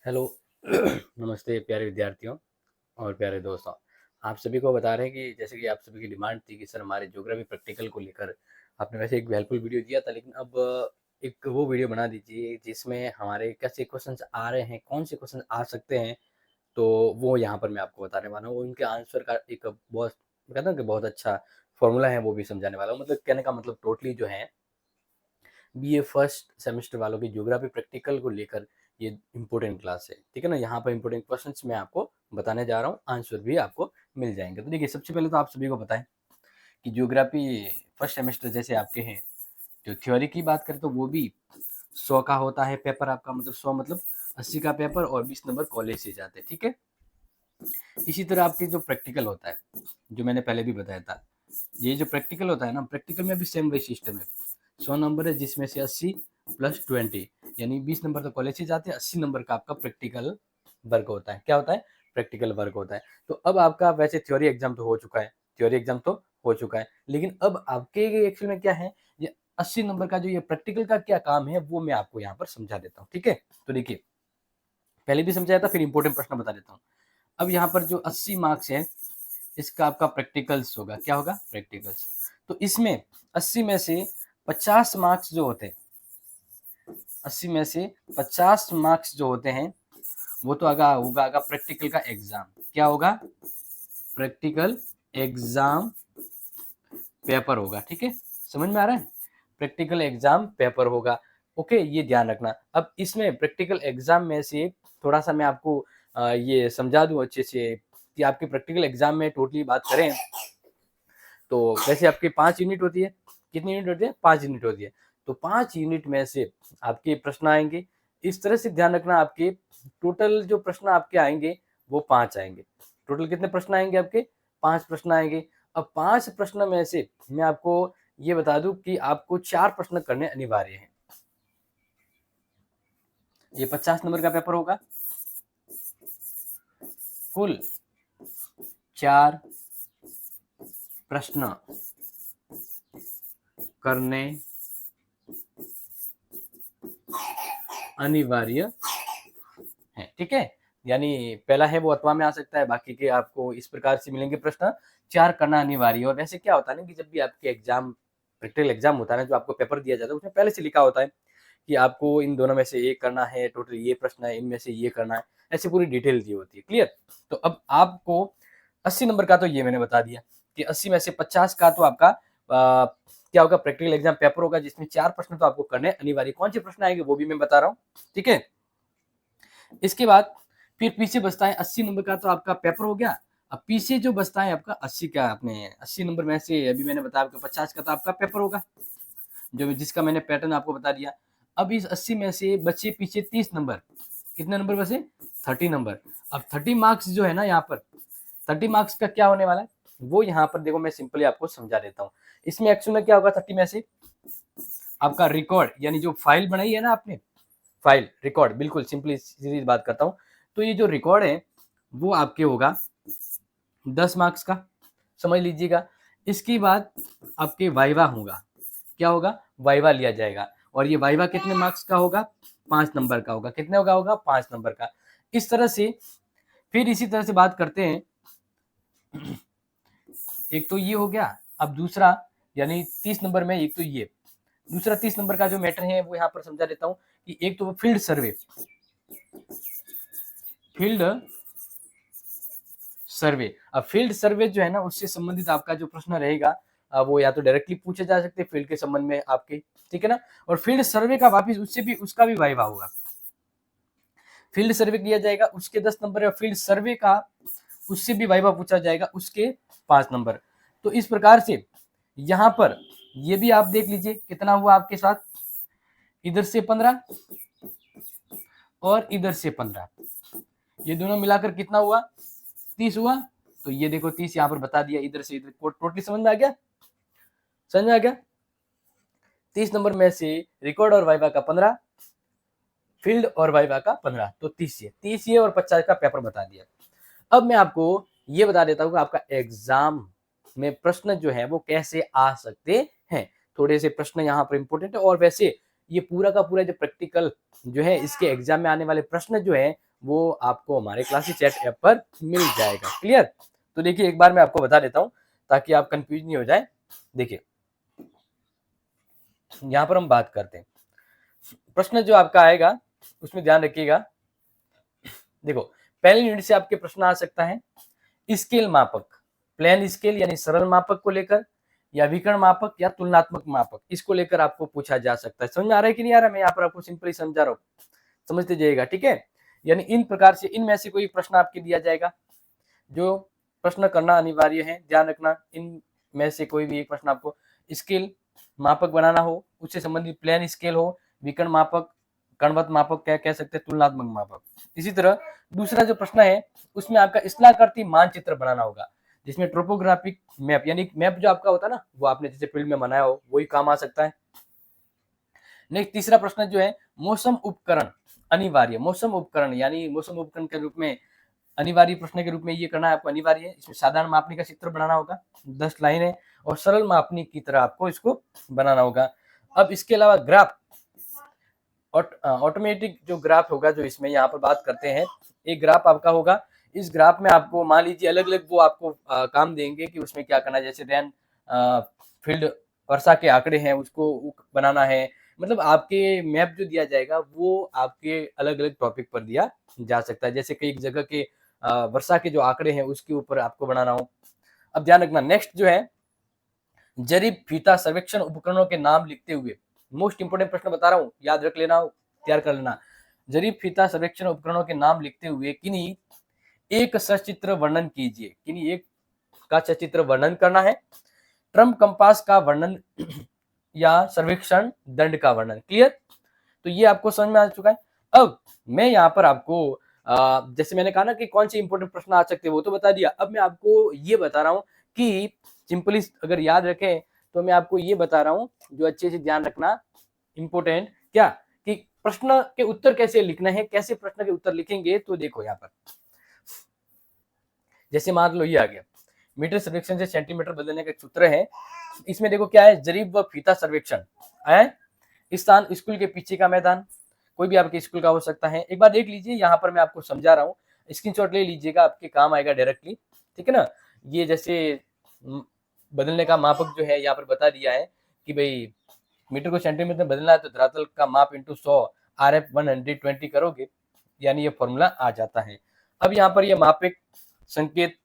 Hello. नमस्ते प्यारे विद्यार्थियों और प्यारे दोस्तों। आप सभी को बता रहे हैं कि जैसे कि आप सभी की डिमांड थी कि सर हमारे ज्योग्राफी प्रैक्टिकल को लेकर आपने वैसे एक हेल्पफुल वीडियो दिया था, लेकिन अब एक वो वीडियो बना दीजिए जिसमें हमारे कैसे क्वेश्चंस आ रहे हैं, कौन से क्वेश्चन आ सकते हैं। तो वो यहाँ पर मैं आपको बताने वाला हूँ। उनके आंसर का एक बहुत कहता हूँ कि बहुत अच्छा फॉर्मूला है, वो भी समझाने वाला हूँ। मतलब कहने का मतलब टोटली जो है बीए फर्स्ट सेमेस्टर वालों की ज्योग्राफी प्रैक्टिकल को लेकर ये इम्पोर्टेंट क्लास है, ठीक है ना। यहाँ पर इम्पोर्टेंट क्वेश्चंस मैं आपको बताने जा रहा हूँ, आंसर भी आपको मिल जाएंगे। तो देखिए, सबसे पहले तो आप सभी को बताएं कि ज्योग्राफी फर्स्ट सेमेस्टर जैसे आपके हैं, जो थ्योरी की बात करें तो वो भी 100 का होता है पेपर आपका। मतलब 100 मतलब 80 का पेपर, और 20 नंबर कॉलेज से जाते हैं, ठीक है। इसी तरह आपके जो प्रैक्टिकल होता है, जो मैंने पहले भी बताया था, ये जो प्रैक्टिकल होता है ना, प्रैक्टिकल में भी सेम वही सिस्टम है। 100 नंबर है जिसमें से 80 प्लस 20 यानी 20 नंबर तो कॉलेज से जाते हैं, 80 नंबर का आपका प्रैक्टिकल वर्क होता है। क्या होता है? प्रैक्टिकल वर्क होता है। तो अब आपका वैसे थ्योरी एग्जाम तो हो चुका है, थ्योरी एग्जाम तो हो चुका है, लेकिन अब आपके एक्चुअल में क्या है, ये 80 नंबर का जो ये प्रैक्टिकल का क्या काम है वो मैं आपको यहाँ पर समझा देता हूँ, ठीक है। तो देखिए, पहले भी समझाया था, फिर इंपॉर्टेंट प्रश्न बता देता हूँ। अब यहाँ पर जो 80 मार्क्स है, इसका आपका प्रैक्टिकल्स होगा। क्या होगा? प्रैक्टिकल्स। तो इसमें 80 में से 50 मार्क्स जो होते हैं, 80 में से 50 मार्क्स जो होते हैं, वो तो होगा प्रैक्टिकल का एग्जाम। क्या होगा? प्रैक्टिकल एग्जाम पेपर होगा, ठीक है। समझ में आ रहा है? प्रैक्टिकल एग्जाम पेपर होगा। ओके, ये ध्यान रखना। अब इसमें प्रैक्टिकल एग्जाम में से थोड़ा सा मैं आपको ये समझा दूं अच्छे से कि आपके प्रैक्टिकल एग्जाम में टोटली बात करें तो वैसे आपकी 5 यूनिट होती है। कितनी यूनिट होती है? 5 यूनिट होती है। तो 5 यूनिट में से आपके प्रश्न आएंगे। इस तरह से ध्यान रखना, आपके टोटल जो प्रश्न आपके आएंगे वो 5 आएंगे। टोटल कितने प्रश्न आएंगे आपके? 5 प्रश्न आएंगे। अब 5 प्रश्न में से मैं आपको ये बता दूं कि आपको 4 प्रश्न करने अनिवार्य हैं। ये 50 नंबर का पेपर होगा। कुल 4 प्रश्न करने अनिवार्य है, ठीक है। यानी पहला है वो अथवा में आ सकता है, बाकी के आपको इस प्रकार से मिलेंगे प्रश्न। 4 करना अनिवार्य है। और वैसे क्या होता है ना कि जब भी आपके एग्जाम प्रैक्टिकल एग्जाम होता है ना, जो आपको पेपर दिया जाता है, उसमें पहले से लिखा होता है कि आपको इन दोनों में से ये करना है, टोटल ये प्रश्न है, इनमें से ये करना है। ऐसी पूरी डिटेल दी होती है। क्लियर? तो अब आपको 80 नंबर का तो ये मैंने बता दिया कि 80 में से 50 का तो आपका क्या होगा? प्रैक्टिकल एग्जाम पेपर होगा, जिसमें 4 प्रश्न तो आपको करने अनिवार्य। कौन से प्रश्न आएंगे वो भी मैं बता रहा हूँ, ठीक है। इसके बाद फिर पीछे बचता है 80 नंबर का तो आपका पेपर हो गया। अब पीछे जो बचता है आपका 80 का, अपने 80 नंबर में से अभी मैंने बताया आपका 50 का तो आपका पेपर होगा, जो जिसका मैंने पैटर्न आपको बता दिया। अब इस 80 में से बचे पीछे 30 नंबर। कितने नंबर बचे? 30 नंबर। अब 30 मार्क्स जो है ना, यहाँ पर 30 मार्क्स का क्या होने वाला है वो यहाँ पर देखो, मैं सिंपली आपको समझा देता हूँ। इसमें एक्चुअल में क्या होगा? 30 में से आपका रिकॉर्ड, यानी जो फाइल बनाई है ना आपने, फाइल रिकॉर्ड, बिल्कुल सिंपली सीधी बात करता हूँ। तो ये जो रिकॉर्ड है वो आपके होगा 10 मार्क्स का, समझ लीजिएगा। इसके बाद आपके वाइवा होगा। क्या होगा? वाइवा लिया जाएगा। और ये वाइवा कितने मार्क्स का होगा? 5 नंबर का होगा। कितने होगा? 5 नंबर का। इस तरह से फिर इसी तरह से बात करते हैं। एक तो ये हो गया। अब दूसरा, यानी 30 नंबर में एक तो ये, दूसरा 30 नंबर का जो मैटर है वो यहाँ पर समझा देता हूँ कि एक तो फील्ड सर्वे, फील्ड सर्वे। अब फील्ड सर्वे जो है ना, उससे संबंधित आपका जो प्रश्न रहेगा वो या तो डायरेक्टली पूछे जा सकते हैं फील्ड के संबंध में आपके, ठीक है ना। और फील्ड सर्वे का वापिस उससे भी उसका भी वाइवा होगा। फील्ड सर्वे किया जाएगा, उसके 10 नंबर है। फील्ड सर्वे का उससे भी वाइवा पूछा जाएगा, उसके 5 नंबर। तो इस प्रकार से यहाँ पर ये भी आप देख लीजिए कितना हुआ आपके साथ। इधर से 15 और इधर से 15, ये दोनों मिलाकर कितना हुआ? 30 हुआ। तो ये देखो 30 यहाँ पर बता दिया, इधर से इधर टोटली समझ में आ गया? समझ में आ गया? 30 नंबर में से रिकॉर्ड और वाइवा का 15, फील्ड और वाइवा का 15, तो 30 ये और 50 का पेपर बता दिया। अब मैं आपको ये बता देता हूँ कि आपका एग्जाम में प्रश्न जो है वो कैसे आ सकते हैं। थोड़े से प्रश्न यहाँ पर इंपॉर्टेंट है। और वैसे ये पूरा का पूरा जो प्रैक्टिकल जो है, इसके एग्जाम में आने वाले प्रश्न जो है वो आपको हमारे क्लासेस चैट ऐप पर मिल जाएगा। क्लियर? तो देखिए एक बार मैं आपको बता देता हूँ ताकि आप कंफ्यूज नहीं हो जाए। देखिए यहाँ पर हम बात करते हैं, प्रश्न जो आपका आएगा उसमें ध्यान रखिएगा। देखो पहले यूनिट से आपके प्रश्न आ सकता है स्केल मापक, प्लेन स्केल यानी सरल मापक को लेकर, या विकर्ण मापक या तुलनात्मक मापक, इसको लेकर आपको पूछा जा सकता है। समझ में आ रहा है कि नहीं आ रहा? मैं यहाँ पर आपको सिंपली समझा रहा हूँ, समझते जाइएगा। ठीक है, यानी इन प्रकार से इनमें से कोई प्रश्न आपके दिया जाएगा, जो प्रश्न करना अनिवार्य है। ध्यान रखना इनमें से कोई भी एक प्रश्न आपको स्केल मापक बनाना हो, उससे संबंधित प्लेन स्केल हो, विकर्ण मापक, कणवत मापक क्या कह सकते हैं, तुलनात्मक मापक। इसी तरह दूसरा जो प्रश्न है उसमें आपका स्थलाकृति मानचित्र बनाना होगा, जिसमें ट्रोपोग्राफिक मैप यानी मैप जो आपका होता है ना, वो आपने जैसे फील्ड में बनाया हो वही काम आ सकता है। नेक्स्ट तीसरा प्रश्न जो है मौसम उपकरण अनिवार्य, मौसम उपकरण यानी मौसम उपकरण के रूप में अनिवार्य प्रश्न के रूप में ये करना है आपको अनिवार्य है। इसमें साधारण मापनी का चित्र बनाना होगा, 10 लाइन है, और सरल मापनी की तरह आपको इसको बनाना होगा। अब इसके अलावा ग्राफ ऑटोमेटिक जो ग्राफ होगा, जो इसमें यहाँ पर बात करते हैं, एक ग्राफ आपका होगा। इस ग्राफ में आपको मान लीजिए अलग अलग वो आपको काम देंगे कि उसमें क्या करना है, जैसे रेन फील्ड वर्षा के आंकड़े हैं उसको बनाना है। मतलब आपके मैप जो दिया जाएगा वो आपके अलग अलग टॉपिक पर दिया जा सकता है, जैसे कई जगह के वर्षा के जो आंकड़े हैं उसके ऊपर आपको बनाना हो। अब ध्यान रखना नेक्स्ट जो है जरीब फीता सर्वेक्षण उपकरणों के नाम लिखते हुए, मोस्ट इंपोर्टेंट प्रश्न बता रहा हूं, याद रख लेना, तैयार कर लेना। जरीब फीता सर्वेक्षण उपकरणों के नाम लिखते हुए किन्हीं एक सचित्र वर्णन कीजिए, किन्हीं एक का सचित्र वर्णन करना है। ट्रम्प कंपास का वर्णन या सर्वेक्षण दंड का वर्णन। क्लियर? तो ये आपको समझ में आ चुका है। अब मैं यहाँ पर आपको जैसे मैंने कहा ना कि कौन से इंपोर्टेंट प्रश्न आ सकते हैं वो तो बता दिया। अब मैं आपको ये बता रहा हूँ कि सिंपली अगर याद रखें तो मैं आपको ये बता रहा हूँ, जो अच्छे से ध्यान रखना इंपोर्टेंट क्या, कि प्रश्न के उत्तर कैसे लिखना है, कैसे प्रश्न के उत्तर लिखेंगे। तो देखो यहाँ पर जैसे मान लो ये आ गया, मीटर सर्वेक्षण से सेंटीमीटर बदलने का एक सूत्र है। इसमें देखो क्या है, जरीब व फीता सर्वेक्षण है, स्थान स्कूल के पीछे का मैदान, कोई भी आपके स्कूल का हो सकता है। एक बार देख लीजिए, यहाँ पर मैं आपको समझा रहा हूँ, स्क्रीनशॉट ले लीजिएगा, आपके काम आएगा डायरेक्टली। ठीक है ना? ये जैसे बदलने का मापक जो है यहाँ पर बता दिया है कि भाई मीटर को सेंटीमीटर में बदलना है तो धरातल का माप इंटू 100 RF 120 करोगे, यानी ये फॉर्मूला आ जाता है। अब यहाँ पर ये मापिक संकेत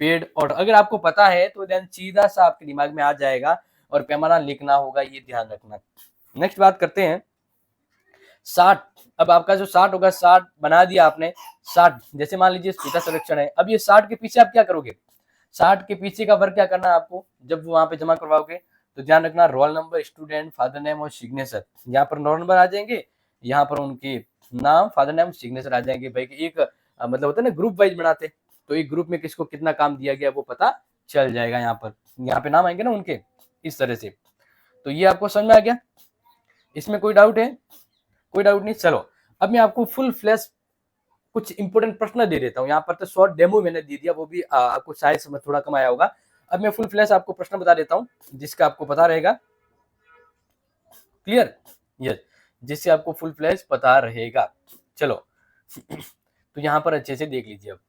पेड़, और अगर आपको पता है तो देन सीधा सा आपके दिमाग में आ जाएगा और पैमाना लिखना होगा, ये ध्यान रखना। नेक्स्ट बात करते हैं 60। अब आपका जो 60 होगा, 60 बना दिया आपने, 60 जैसे मान लीजिए फीता सर्वेक्षण है। अब ये 60 के पीछे आप क्या करोगे, 60 के पीछे का वर्ग क्या करना है आपको, जब वहां पे जमा करवाओगे तो ध्यान रखना roll number, student, father name और सिग्नेचर। यहाँ पर रोल नंबर आ जाएंगे, यहाँ पर उनके नाम, फादर नेम, सिग्नेचर आ जाएंगे। भाई एक मतलब होता है ना ग्रुप वाइज बनाते, तो एक ग्रुप में किसको कितना काम दिया गया वो पता चल जाएगा। यहाँ पे नाम आएंगे ना उनके, इस तरह से। तो ये आपको समझ में आ गया, इसमें कोई डाउट है? कोई डाउट नहीं। चलो अब मैं आपको फुल फ्लैश कुछ इंपोर्टेंट प्रश्न दे देता हूँ। यहाँ पर तो शॉर्ट डेमो मैंने दे दिया, वो भी आपको शायद समझ थोड़ा कम आया होगा। अब मैं फुल फ्लैश आपको प्रश्न बता देता हूँ जिसका आपको पता रहेगा। क्लियर? यस, जिससे आपको फुल फ्लैश पता रहेगा। चलो तो यहाँ पर अच्छे से देख लीजिए। अब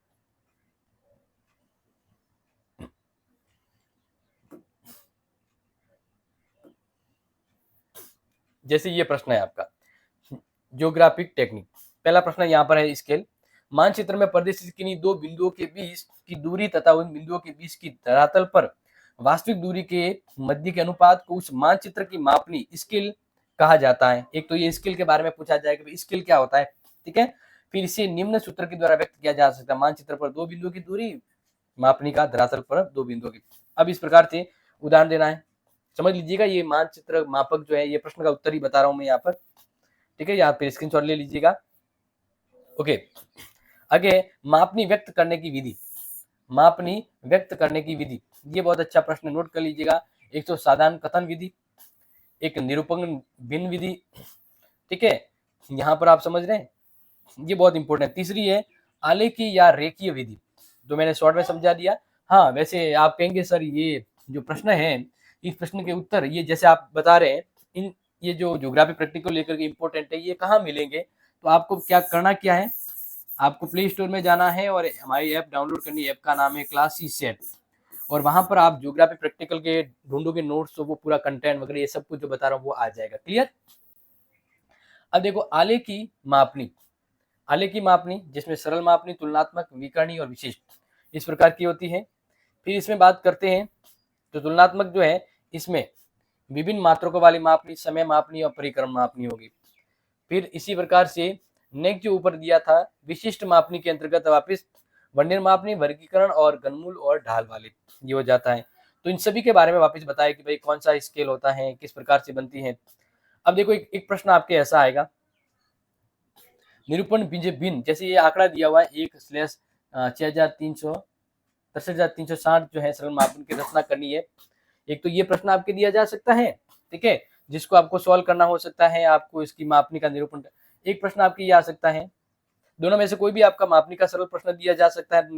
जैसे ये प्रश्न है आपका ज्योग्राफिक टेक्निक, पहला प्रश्न यहाँ पर है स्केल। मानचित्र में प्रदर्शित किन्हीं दो बिंदुओं के बीच की दूरी तथा उन बिंदुओं के बीच की धरातल पर वास्तविक दूरी के मध्य के अनुपात को उस मानचित्र की मापनी स्केल कहा जाता है। एक तो ये स्केल के बारे में पूछा जाएगा कि स्केल क्या होता है। ठीक है, फिर इसे निम्न सूत्र के द्वारा व्यक्त किया जा सकता है, मानचित्र पर दो बिंदुओं की दूरी मापनी का धरातल पर दो बिंदुओं की। अब इस प्रकार से उदाहरण देना है, समझ लीजिएगा। ये मानचित्र मापक जो है, ये प्रश्न का उत्तर ही बता रहा हूं मैं यहाँ पर। ठीक है, यहाँ पे स्क्रीनशॉट ले लीजिएगा। ओके, आगे मापनी व्यक्त करने की विधि, मापनी व्यक्त करने की विधि, ये बहुत अच्छा प्रश्न, नोट कर लीजिएगा। एक तो साधारण कथन विधि, एक निरूपण भिन्न विधि। ठीक है, यहाँ पर आप समझ रहे हैं, ये बहुत इंपॉर्टेंट है। तीसरी है आलेखी या रेखीय विधि, जो मैंने शॉर्ट में समझा दिया। हाँ, वैसे आप कहेंगे सर ये जो प्रश्न है, इस प्रश्न के उत्तर ये जैसे आप बता रहे हैं, इन ये जो ज्योग्राफी प्रैक्टिकल लेकर के इंपॉर्टेंट है, ये कहाँ मिलेंगे? तो आपको क्या करना क्या है, आपको प्ले स्टोर में जाना है और हमारी ऐप डाउनलोड करनी है। ऐप का नाम है क्लासी सेट, और वहां पर आप ज्योग्राफी प्रैक्टिकल के ढूंढोगे नोट्स, तो वो पूरा कंटेंट वगैरह ये सब कुछ जो बता रहा हूँ वो आ जाएगा। क्लियर। अब देखो आले की मापनी, आले की मापनी जिसमें सरल मापनी, तुलनात्मक, विकर्णी और विशिष्ट इस प्रकार की होती है। फिर इसमें बात करते हैं तो तुलनात्मक जो है इसमें विभिन्न मात्रकों वाली मापनी, समय मापनी और परिक्रम मापनी होगी। फिर इसी प्रकार से नेक्स्ट जो ऊपर दिया था विशिष्ट मापनी के अंतर्गत वापिस वर्नियर मापनी, वर्गीकरण और घनमूल और ढाल वाले ये हो जाता है। तो इन सभी के बारे में वापस बताया कि भाई कौन सा स्केल होता है, किस प्रकार से बनती है। अब देखो एक प्रश्न आपके ऐसा आएगा, निरूपण भिन्न, जैसे ये आंकड़ा दिया हुआ है 1/6360 जो है सरल मापन की रचना करनी है। एक तो ये प्रश्न आपके दिया जा सकता है, ठीक है, जिसको आपको सॉल्व करना हो सकता है, आपको इसकी मापनी का निरूपण। एक प्रश्न आपकी ये आ सकता है, दोनों में से कोई भी आपका मापनी का सरल प्रश्न दिया जा सकता है,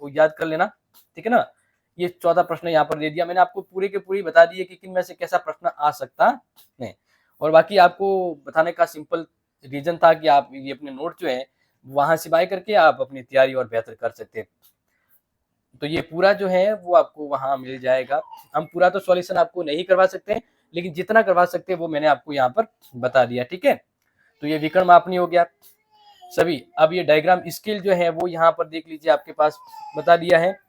याद कर लेना, ठीक है ना। ये चौथा प्रश्न यहाँ पर दे दिया मैंने आपको, पूरे के पूरी बता दी है कि किन में से कैसा प्रश्न आ सकता है। और बाकी आपको बताने का सिंपल रीजन था कि आप ये अपने नोट जो है वहां से बाय करके आप अपनी तैयारी और बेहतर कर सकते हैं। तो ये पूरा जो है वो आपको वहां मिल जाएगा। हम पूरा तो सॉल्यूशन आपको नहीं करवा सकते, लेकिन जितना करवा सकते हैं वो मैंने आपको यहाँ पर बता दिया, ठीक है। तो ये विकर्ण मापनी हो गया सभी। अब ये डायग्राम स्केल जो है वो यहाँ पर देख लीजिए, आपके पास बता दिया है।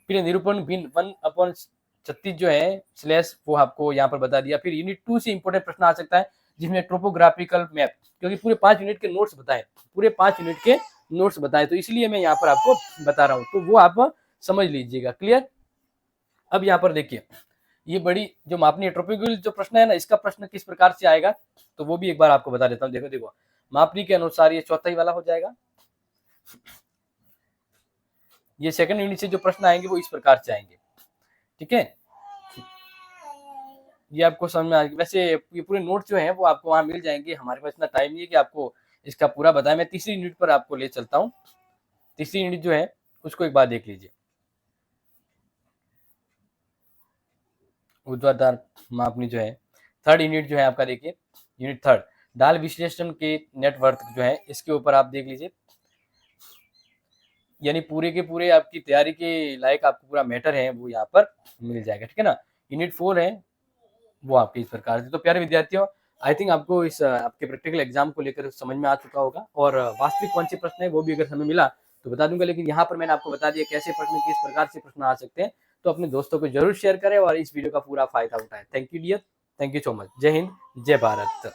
फिर निरूपण भिन्न 1/36 जो है स्लैश वो आपको यहाँ पर बता दिया। फिर यूनिट 2 से इंपोर्टेंट प्रश्न आ सकता है जिसमें ट्रोपोग्राफिकल मैप, क्योंकि पूरे 5 यूनिट के नोट्स बताए, पूरे 5 यूनिट के नोट्स बताए, तो इसलिए मैं यहाँ पर आपको बता रहा हूँ, तो वो आप समझ लीजिएगा। क्लियर। अब यहाँ पर देखिए ये बड़ी जो मापनी ट्रोपोग्राफिकल जो प्रश्न है ना, इसका प्रश्न किस प्रकार से आएगा तो वो भी एक बार आपको बता देता हूँ। देखो देखो मापनी के अनुसार ये चौथा ही वाला हो जाएगा। ये सेकंड यूनिट से जो प्रश्न आएंगे वो इस प्रकार से आएंगे, ठीक है। ये आपको समझ में आ गया। वैसे ये पूरे नोट जो है वो आपको वहां मिल जाएंगे, हमारे पास इतना टाइम नहीं है कि आपको इसका पूरा बताएं। मैं तीसरी यूनिट पर आपको ले चलता हूँ। तीसरी यूनिट जो है उसको एक बार देख लीजिए। ऊर्ध्वाधर मापनी जो है थर्ड यूनिट जो है आपका, देखिए यूनिट थर्ड ढाल विश्लेषण के नेटवर्क जो है इसके ऊपर आप देख लीजिए। यानी पूरे के पूरे आपकी तैयारी के लायक आपको पूरा मैटर है वो यहाँ पर मिल जाएगा, ठीक है ना। यूनिट 4 है वो आपके इस प्रकार से। तो प्यारे विद्यार्थियों, आई थिंक आपको इस आपके प्रैक्टिकल एग्जाम को लेकर समझ में आ चुका होगा, और वास्तविक कौन से प्रश्न है वो भी अगर समय मिला तो बता दूंगा, लेकिन यहाँ पर मैंने आपको बता दिया कैसे प्रश्न किस प्रकार से प्रश्न आ सकते हैं। तो अपने दोस्तों को जरूर शेयर करें और इस वीडियो का पूरा फायदा उठाएं। Thank you dear, thank you so much. जय हिंद, जय भारत।